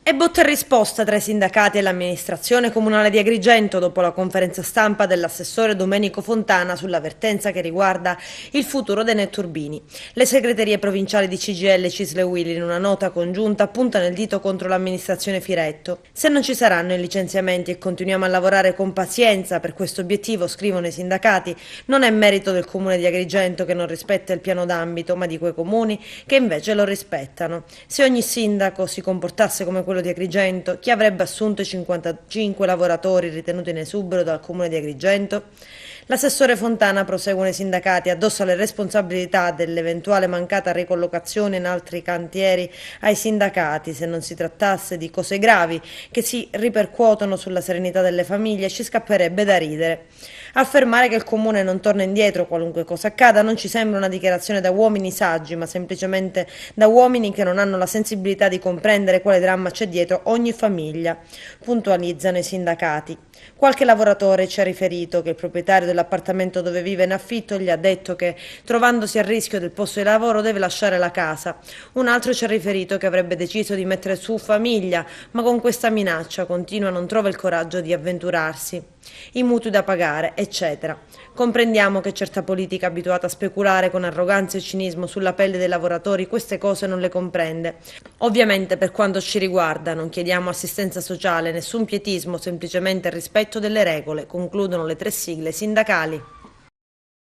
E botta e risposta tra i sindacati e l'amministrazione comunale di Agrigento dopo la conferenza stampa dell'assessore Domenico Fontana sull'avvertenza che riguarda il futuro dei netturbini. Le segreterie provinciali di CGIL e Cisle Will in una nota congiunta puntano il dito contro l'amministrazione Firetto. Se non ci saranno i licenziamenti e continuiamo a lavorare con pazienza per questo obiettivo, scrivono i sindacati, non è merito del comune di Agrigento che non rispetta il piano d'ambito, ma di quei comuni che invece lo rispettano. Se ogni sindaco si comportasse come quello di Agrigento, chi avrebbe assunto i 55 lavoratori ritenuti in esubero dal comune di Agrigento? L'assessore Fontana, proseguono i sindacati, addossa le responsabilità dell'eventuale mancata ricollocazione in altri cantieri ai sindacati. Se non si trattasse di cose gravi che si ripercuotono sulla serenità delle famiglie, ci scapperebbe da ridere. Affermare che il comune non torna indietro qualunque cosa accada non ci sembra una dichiarazione da uomini saggi, ma semplicemente da uomini che non hanno la sensibilità di comprendere quale dramma c'è dietro ogni famiglia, puntualizzano i sindacati. Qualche lavoratore ci ha riferito che il proprietario dell'appartamento dove vive in affitto gli ha detto che, trovandosi a rischio del posto di lavoro, deve lasciare la casa. Un altro ci ha riferito che avrebbe deciso di mettere su famiglia, ma con questa minaccia continua non trova il coraggio di avventurarsi. I mutui da pagare, eccetera. Comprendiamo che certa politica abituata a speculare con arroganza e cinismo sulla pelle dei lavoratori queste cose non le comprende. Ovviamente per quanto ci riguarda non chiediamo assistenza sociale, nessun pietismo, semplicemente il rispetto delle regole, concludono le tre sigle sindacali.